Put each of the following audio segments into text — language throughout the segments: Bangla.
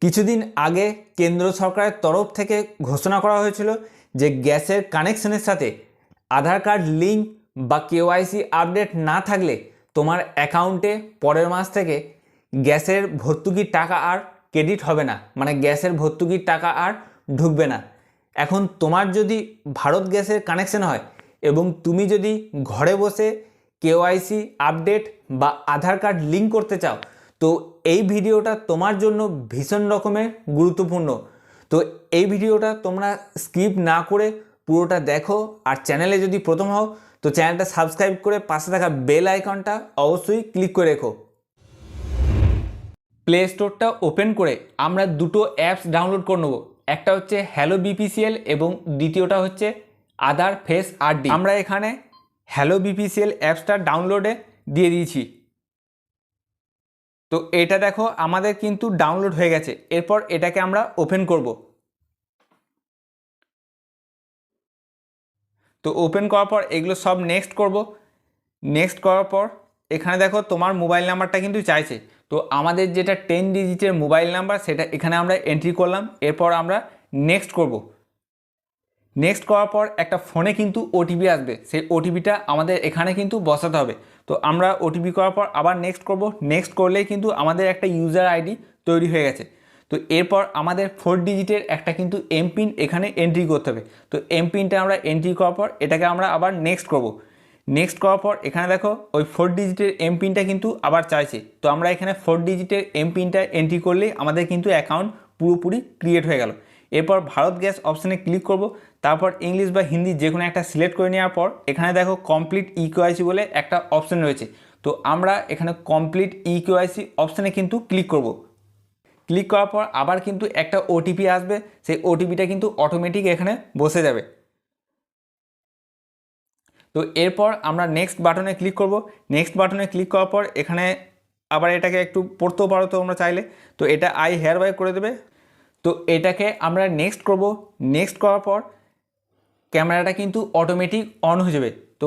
কিছুদিন আগে কেন্দ্র সরকারের তরফ থেকে ঘোষণা করা হয়েছিল যে গ্যাসের কানেকশনের সাথে আধার কার্ড লিঙ্ক বা কেওয়াইসি আপডেট না থাকলে তোমার অ্যাকাউন্টে পরের মাস থেকে গ্যাসের ভর্তুকির টাকা আর ক্রেডিট হবে না, মানে গ্যাসের ভর্তুকির টাকা আর ঢুকবে না। এখন তোমার যদি ভারত গ্যাসের কানেকশন হয় এবং তুমি যদি ঘরে বসে কেওয়াইসি আপডেট বা আধার কার্ড লিঙ্ক করতে চাও, তো এই ভিডিওটা তোমার জন্য ভীষণ রকমের গুরুত্বপূর্ণ। তো এই ভিডিওটা তোমরা স্কিপ না করে পুরোটা দেখো, আর চ্যানেলে যদি প্রথম হও তো চ্যানেলটা সাবস্ক্রাইব করে পাশে থাকা বেল আইকনটা অবশ্যই ক্লিক করে রেখো। প্লে স্টোরটা ওপেন করে আমরা দুটো অ্যাপস ডাউনলোড করে নেবো, একটা হচ্ছে হ্যালো বিপিসিএল এবং দ্বিতীয়টা হচ্ছে আধার ফেস আরডি। আমরা এখানে হ্যালো বিপিসিএল অ্যাপসটা ডাউনলোডে দিয়ে দিয়েছি। তো এটা দেখো আমাদের কিন্তু ডাউনলোড হয়ে গেছে। এরপর এটাকে আমরা ওপেন করব। তো ওপেন করার পর এগুলো সব নেক্সট করব। নেক্সট করার পর এখানে দেখো তোমার মোবাইল নাম্বারটা কিন্তু চাইছে। তো আমাদের যেটা 10 ডিজিটের মোবাইল নাম্বার সেটা এখানে আমরা এন্ট্রি করলাম। এরপর আমরা নেক্সট করব। নেক্সট করার পর একটা ফোনে কিন্তু ওটিপি আসবে, সেই ওটিপিটা আমাদের এখানে কিন্তু বসাতে হবে। তো আমরা ওটিপি করার পর আবার নেক্সট করব। নেক্সট করলেই কিন্তু আমাদের একটা ইউজার আইডি তৈরি হয়ে গেছে। তো এরপর আমাদের 4 ডিজিটের একটা কিন্তু এমপিন এখানে এন্ট্রি করতে হবে। তো এমপিনটা আমরা এন্ট্রি করার পর এটাকে আমরা আবার নেক্সট করব। নেক্সট করার পর এখানে দেখো ওই 4 ডিজিটের এমপিনটা কিন্তু আবার চাইছে। তো আমরা এখানে 4 ডিজিটের এমপিনটা এন্ট্রি করলেই আমাদের কিন্তু অ্যাকাউন্ট পুরোপুরি ক্রিয়েট হয়ে গেল। এরপর ভারত গ্যাস অপশানে ক্লিক করব। তারপর ইংলিশ বা হিন্দি যে কোনো একটা সিলেক্ট করে নেওয়ার পর এখানে দেখো কমপ্লিট ইকেওয়াইসি বলে একটা অপশান রয়েছে। তো আমরা এখানে কমপ্লিট ইকেওয়াইসি অপশানে কিন্তু ক্লিক করব। ক্লিক করার পর আবার কিন্তু একটা ওটিপি আসবে, সেই ওটিপিটা কিন্তু অটোমেটিক এখানে বসে যাবে। তো এরপর আমরা নেক্সট বাটনে ক্লিক করব। নেক্সট বাটনে ক্লিক করার পর এখানে আবার এটাকে একটু পড়তেও পারো তোমরা চাইলে। তো এটা আই হেয়ার বাই করে দেবে। তো এটাকে আমরা নেক্সট করব। নেক্সট করার পর ক্যামেরাটা কিন্তু অটোমেটিক অন হয়ে যাবে। তো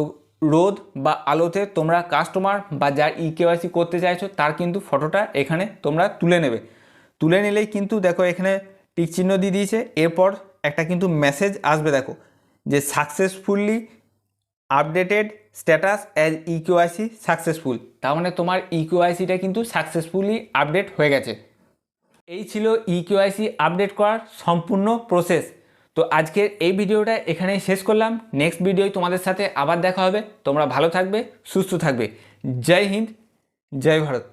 রোদ বা আলোতে তোমরা কাস্টমার বা যার ইকেওয়াইসি করতে চাইছো তার কিন্তু ফটোটা এখানে তোমরা তুলে নেবে। তুলে নিলেই কিন্তু দেখো এখানে টিক চিহ্ন দিয়ে দিয়েছে। এরপর একটা কিন্তু মেসেজ আসবে দেখো যে successfully updated status as eKYC successful. তার মানে তোমার ইকেওয়াইসিটা কিন্তু সাকসেসফুলি আপডেট হয়ে গেছে। এই ছিল ইকেওয়াইসি আপডেট করার সম্পূর্ণ প্রসেস। তো আজকের এই ভিডিওটা এখানেই শেষ করলাম। নেক্সট ভিডিওয় তোমাদের সাথে আবার দেখা হবে। তোমরা ভালো থাকবে, সুস্থ থাকবে। জয় হিন্দ, জয় ভারত।